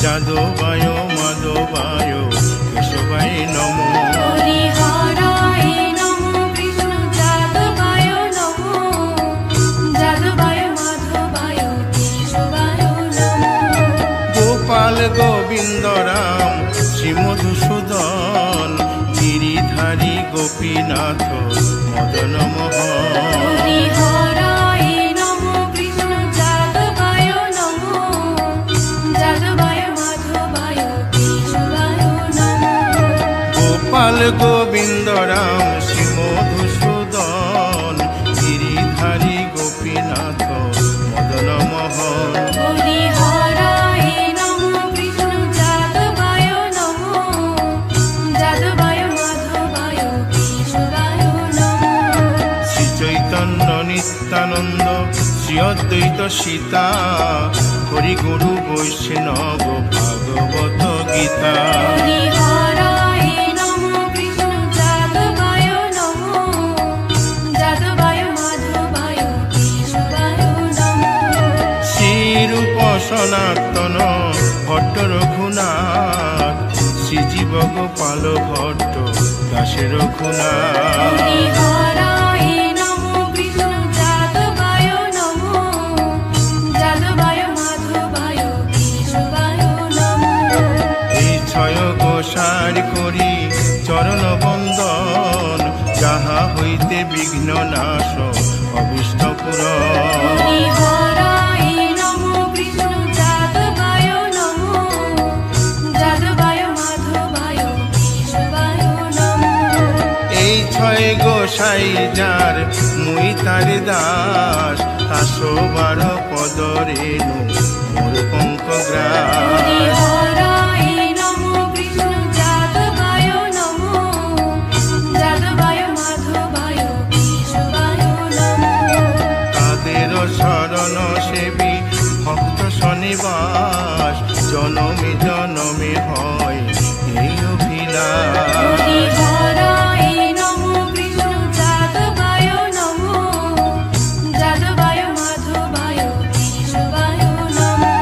যাদবায় মাধবায় কেশবায় নমো। হরি হরায় নমো কৃষ্ণ যাদবায় নমো, যাদবায় মাধবায় কেশবায় নমো। গোপাল গোবিন্দ রাম শ্রী মধুসূদন, গিরিধারী গোপীনাথ মদন মোহন। হরি হরায় নমো কৃষ্ণ যাদবায় নমো, যাদবায় মাধবায় কেশবায় নমো। গোপাল গোবিন্দ রাম শ্রী মধুসূদন, গিরিধারী গোপীনাথ মদন মোহন। হরি হরায় নমো কৃষ্ণ যাদবায় নমো, যাদবায় মাধবায় কেশবায় নমো। শ্রী চৈতন্য নিত্যানন্দ শ্রী অদ্বৈত সীতা, হরি গুরু বৈষ্ণব ভাগবত গীতা। হরি হরায় নমো কৃষ্ণ যাদবায় নমো, যাদবায় মাধবায় কেশবায় নমো। শ্রীরূপ সনাতন ভট্ট রঘুনাথ, শ্রীজীব গোপাল ভট্ট দাসে রঘুনাথ। হরি হরায় নমো কৃষ্ণ যাদবায় নমো, যাদবায় মাধবায় কেশবায় নমো। এই ছয় গোসার করি চরণ বন্দন, যাহা হইতে বিঘ্ন নাশ অভীষ্ট পূরণ। হরি হরায় নমো কৃষ্ণ যাদবায় নমো, যাদবায় মাধবায় কেশবায় নমো। এই ছয় গোসাই যার মুই তার দাস, 112 পদ রেণু মোর পঙ্ক হরি গ্রাস। হরায় নমো কৃষ্ণ যাদবায় নমো, যাদবায় মাধবায় কেশবায় নমো। তাদের শরণ সেবী ভক্ত শনিবাস, জনমে জনমে হয় এই অভিলাষ। হরি হরায় নমো কৃষ্ণ যাদবায় নমো, যাদবায় মাধবায় কেশবায় নমো।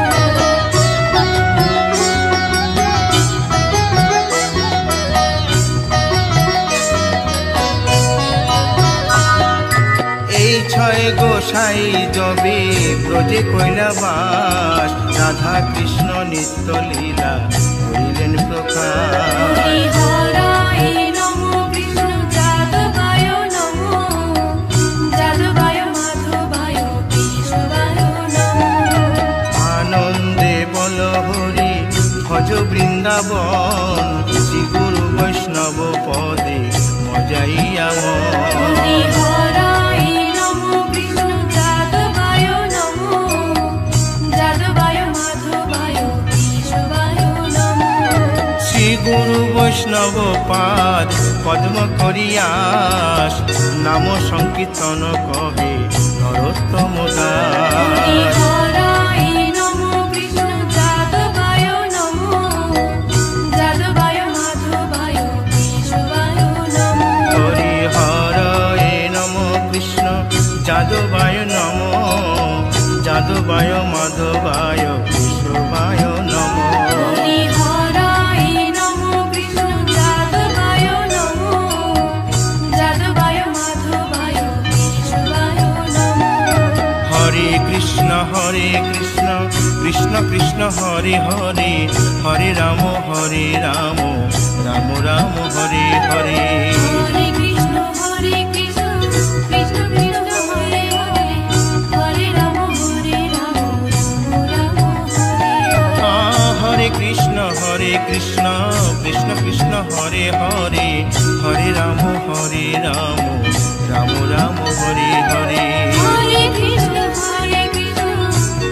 এই ছয় গোসাই যবে ব্রজে কৈলাবাস, রাধা কৃষ্ণ নিত্য লীলা করিলেন প্রকাশ। হরি হরায় নমো কৃষ্ণ যাদবায় নমো, যাদবায় মাধবায় কেশবায় নমো। আনন্দে বল হরি ভজ বৃন্দাবন, শ্রী গুরু বৈষ্ণব পদে মজাইয়া মন। হরি হরায় নমো কৃষ্ণ যাদবায় নমো, যাদবায় মাধবায় কেশবায় নমো। শ্রী গুরু বৈষ্ণব পাদ পদ্ম করিয়াস, নাম সংকীর্তন কহে নরোত্তম হরি দাস। হরায় নমো কৃষ্ণ যাদবায় নমো, যাদবায় মাধবায় কেশবায় নমো। হরি হরয়ে নম কৃষ্ণ যাদবায় নম, যাদবায় মাধবায় কেশবায় নম। হরি হরায় নমো কৃষ্ণ যাদবায় নমো, যাদবায় মাধবায় কেশবায় নমো। হরে কৃষ্ণ কৃষ্ণ কৃষ্ণ হরে হরে, হরে রাম রাম রাম হরে হরে। হরে কৃষ্ণ কৃষ্ণ কৃষ্ণ হরে হরে, হরে রাম রাম রাম হরে হরে। হরে কৃষ্ণ কৃষ্ণ কৃষ্ণ হরে হরে, হরে রাম রাম রাম হরে হরে। হরে কৃষ্ণ কৃষ্ণ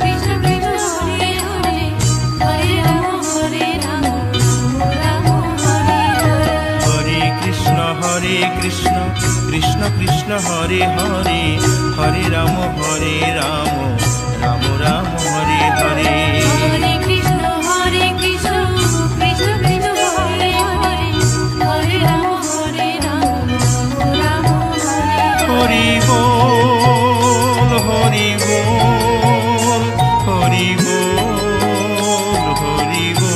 কৃষ্ণ কৃষ্ণ হরে হরে, হরে রাম রাম রাম হরে হরে। হরে কৃষ্ণ কৃষ্ণ কৃষ্ণ হরে হরে, হরে রাম রাম রাম হরে হরে। হরে কৃষ্ণ কৃষ্ণ কৃষ্ণ কৃষ্ণ হরে হরে, হরে রাম রাম রাম হরে হরে। হরি বল হরি বল হরি বল হরি বল।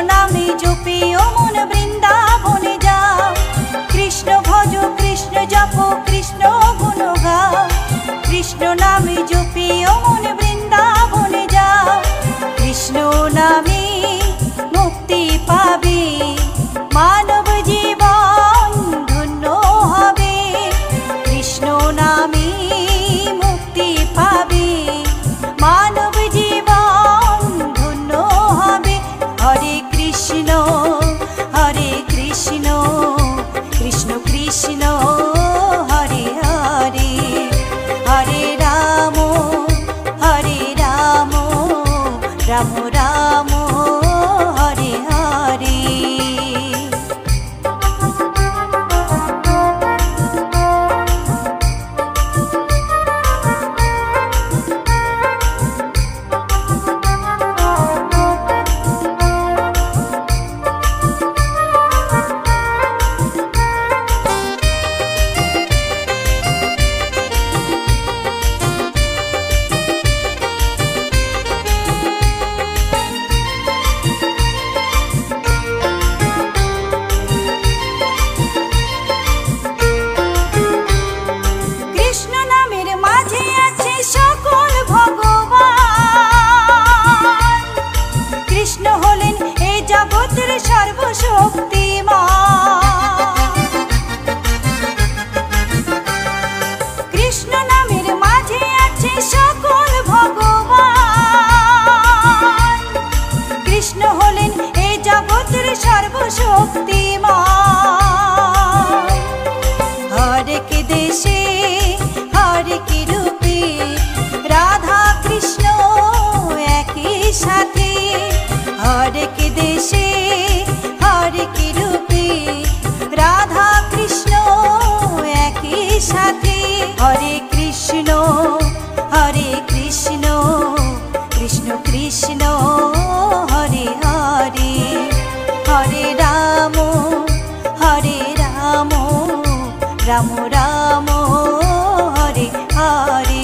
নামে জপে ও মন বৃন্দাবনে যাও, কৃষ্ণ ভজ কৃষ্ণ জপ কৃষ্ণ গুণ গাও, কৃষ্ণ নামে জপে ও মন বৃন্দাবনে যাও, কৃষ্ণ নামে মুক্তি পাবে মানব জীবন ধন্য হবে, কৃষ্ণ নামে মুক্তি পাবে মানব জীবন ধন্য হবে। হরে কৃষ্ণ কৃষ্ণ কৃষ্ণ হরে হরে, হরে রাম রাম রাম হরে হরে। हरे कृष्ण कृष्ण कृष्ण हरे हरे, हरे राम राम राम हरे हरे।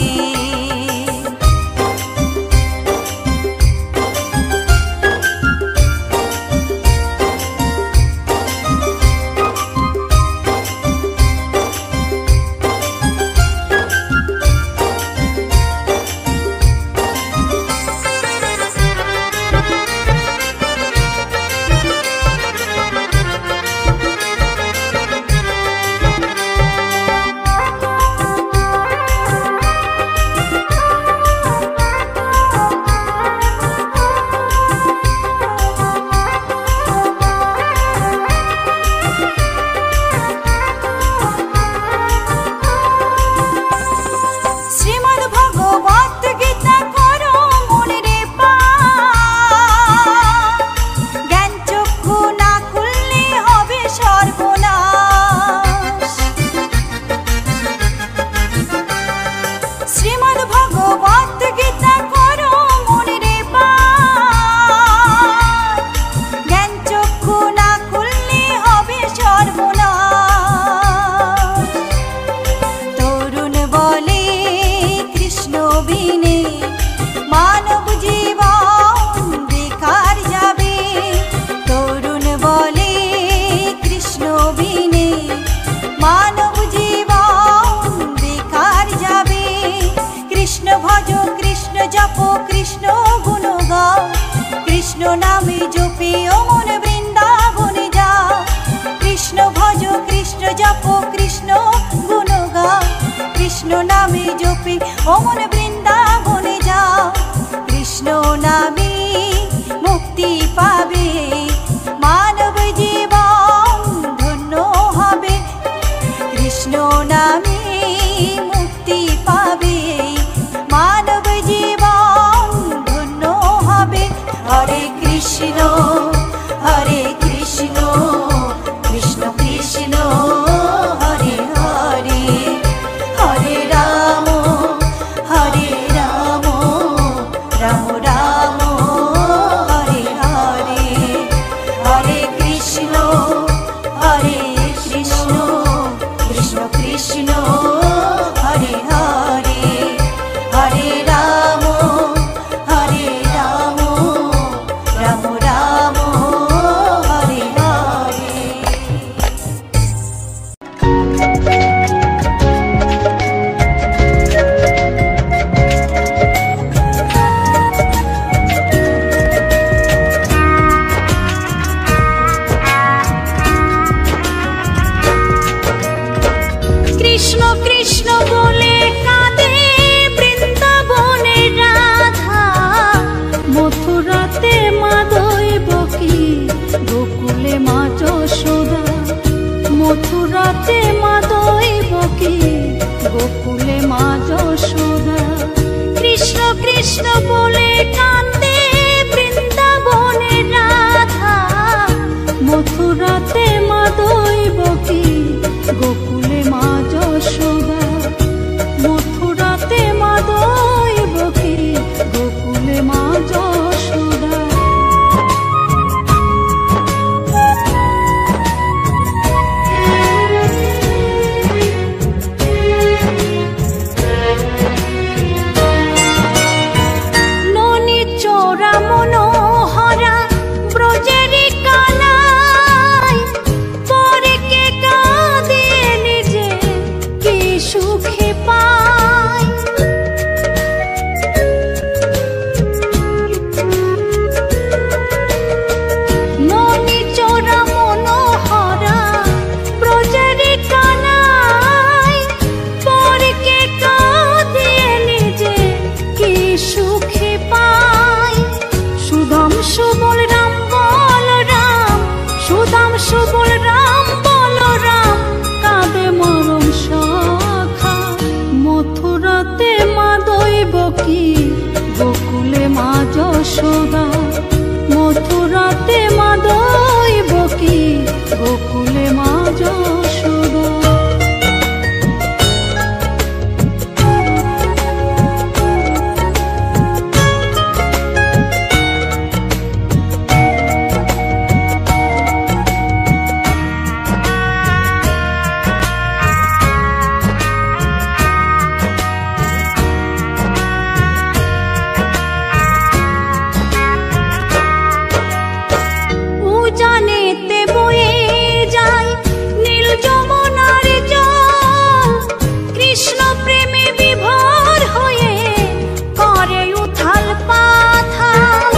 कृष्ण नामे जपे ओ मन बृंदावने जाओ, कृष्ण भज कृष्ण जप कृष्ण गुण गाओ, कृष्ण नामे जपे ओ मन बृंदावने जाओ, कृष्ण नामे मुक्ति पावे मानव जीवन धन्य हबे, कृष्ण नामे मुक्ति पावे मानव जीवन धन्य हबे। हरे कृष्ण कृष्ण कृष्ण हरे हरे, हरे राम কৃষ্ণ কৃষ্ণ বলে কাঁদে বৃন্দাবনের রাধা, মথুরাতে মা দৈবকী, গোকুলে মা যশোদা। মথুরাতে মা দৈবকী, গোকুলে মা যশোদা। কৃষ্ণ কৃষ্ণ বলে কাঁদে বৃন্দাবনের রাধা, মথুরাতে মা দৈবকী, গোকুলে মা যশোদা। মথুরাতে মা দৈবকী, গোকুলে মা যশোদা। ননি চোরা মনোহরা ব্রজেরি কানাই, পরে কে কাঁদে নিজে কি সুখে পায়। ননি চোরা মনোহরা ব্রজেরি কানাই, পরে কে কাঁদে নিজে কি সুখে পায়। সুদাম সুবল রাম বলরাম, সুদাম সুবল রাম বলরাম, কাঁদে মরম সখা। মথুরাতে মা দৈবকী, গোকুলে মা যশোদা। মথুরাতে মা দৈবকী, গোকুলে মা যশোদা। উজানেতে বয়ে যায় নীল যমুনার জল, কৃষ্ণ প্রেমে বিভোর হয়ে করে উথাল পাথাল।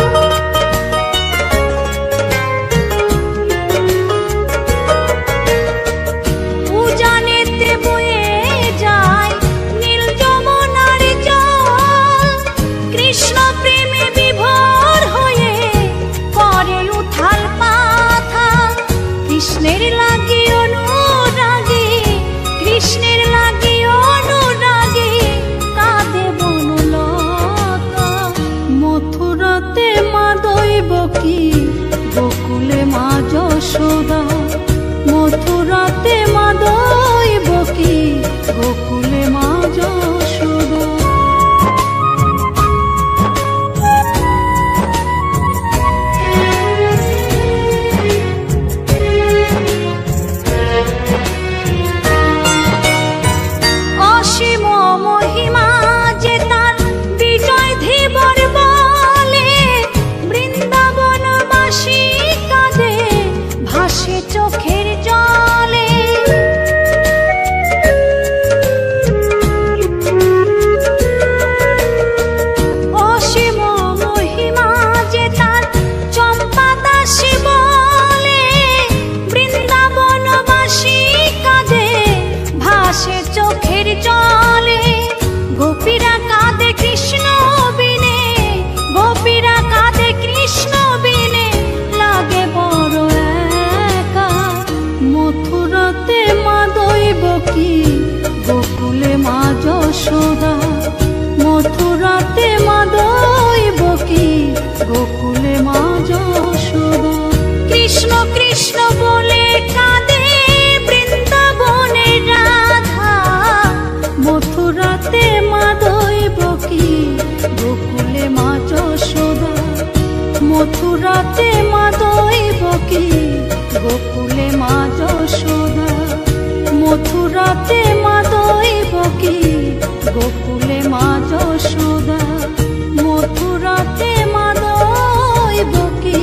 উজানেতে বয়ে যায় নীল যমুনার জল, কৃষ্ণ প্রেমে বিভোর হয়ে করে উথাল পাথাল। কৃষ্ণের লাগি অনুরাগী, কৃষ্ণের লাগি অনুরাগী, কাঁদে বনলতা। মথুরাতে মা দৈবকী, গোকুলে মা যশোদা। মথুরাতে মা দৈবকী, গোকুলে মা যশোদা। অসীম মহিমা যে তার বিজয় ধীবর বলে, বৃন্দাবনবাসী কাঁদে ভাসে চোখের জলে। অসীম মহিমা যে তার চম্পা দাসী বলে, বৃন্দাবনবাসী কাঁদে ভাসে চোখের জলে। গোপীরা কাঁদে কৃষ্ণ বিনে, গোপীরা কাঁদে কৃষ্ণ বিনে, লাগে বড় একা। মথুরাতে মা দৈবকী, গোকুলে মা যশোদা। মথুরাতে মা দৈবকী, গোকুলে মা যশোদা। কৃষ্ণ কৃষ্ণ বলে কাঁদে বৃন্দাবনের রাধা, মথুরাতে মা দৈবকী, গোকুলে মা যশোদা। মথুরাতে মা দৈবকী, গোকুলে মা যশোদা। মথুরাতে মা দৈবকী, গোকুলে মা যশোদা। মথুরাতে মা দৈবকী।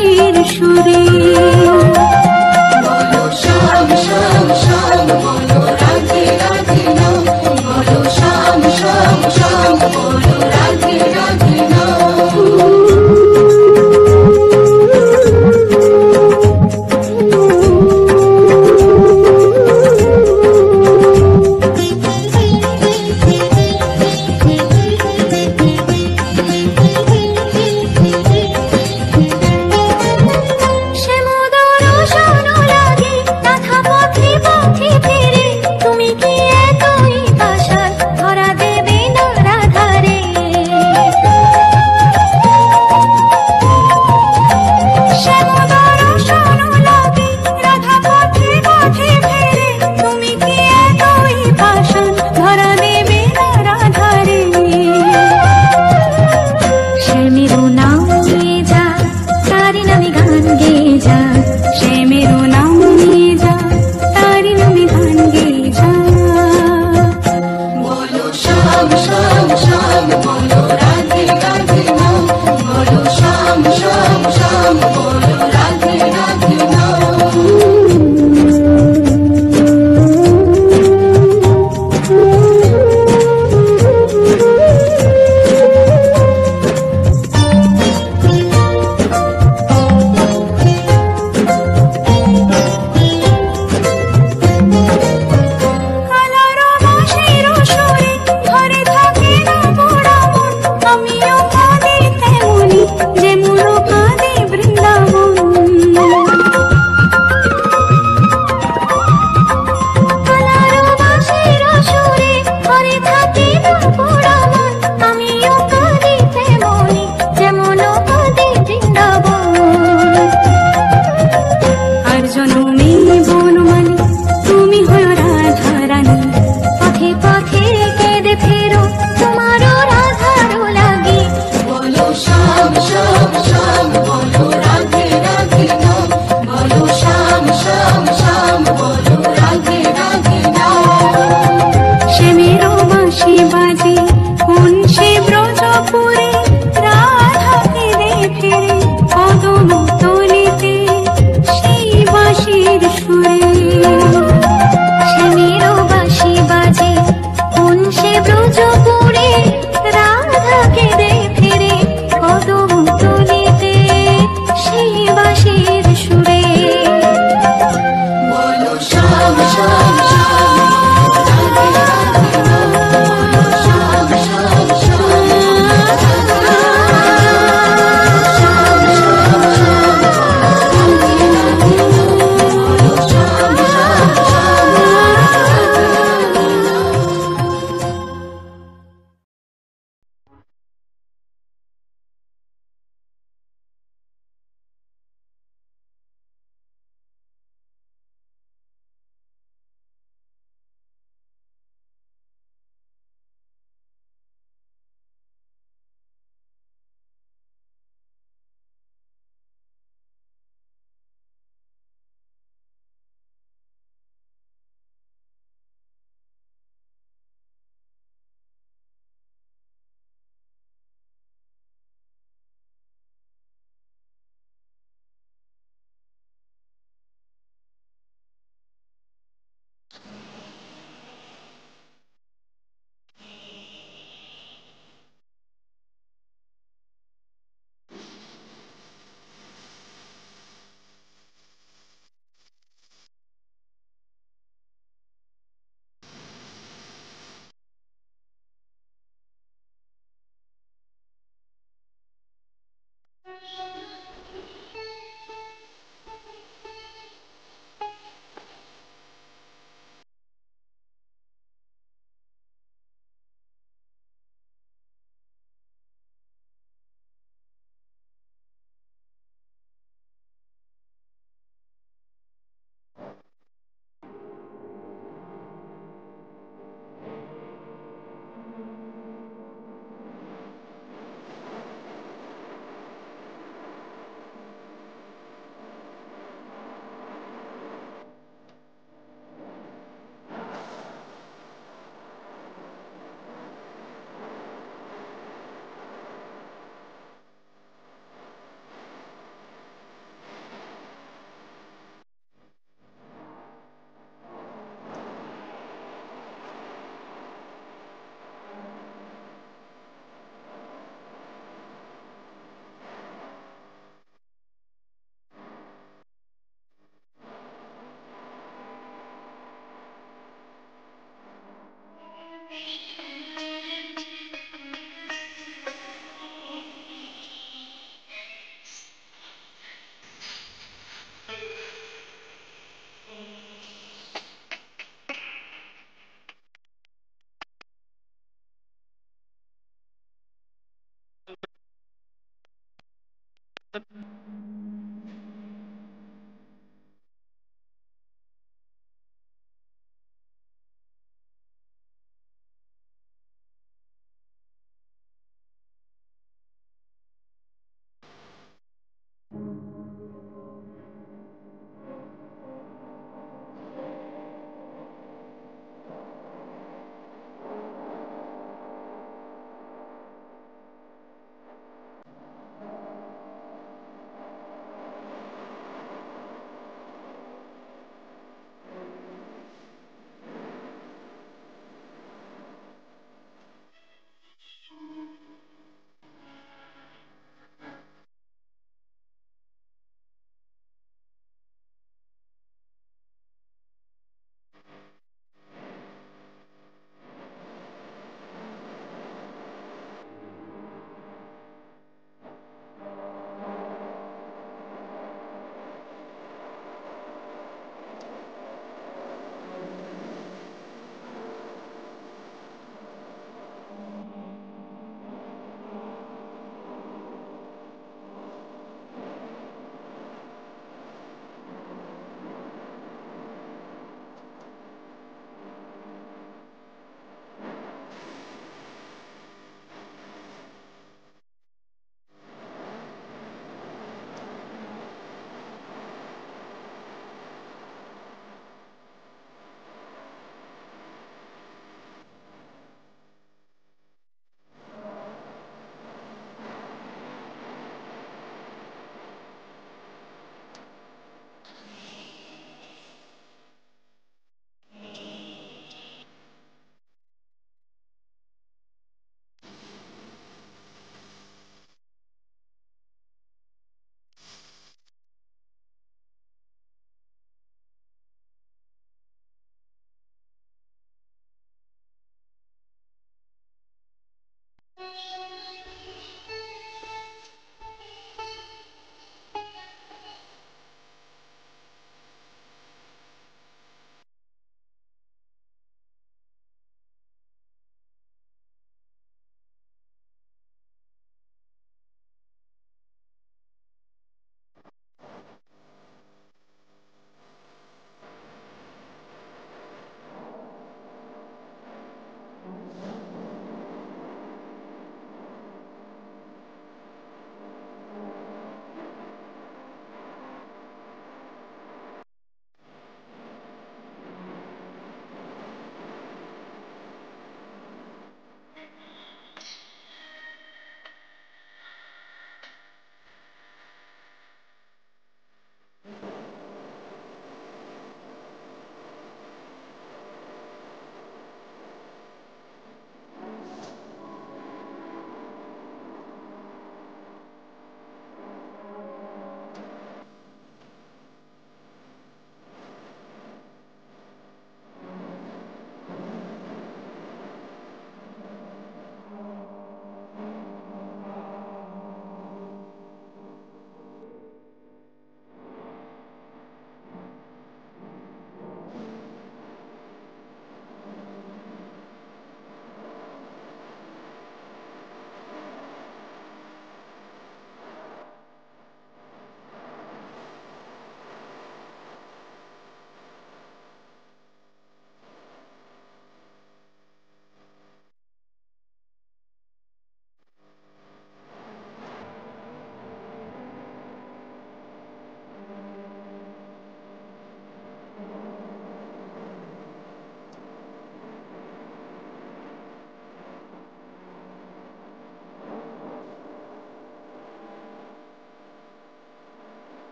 হাসির সুরে।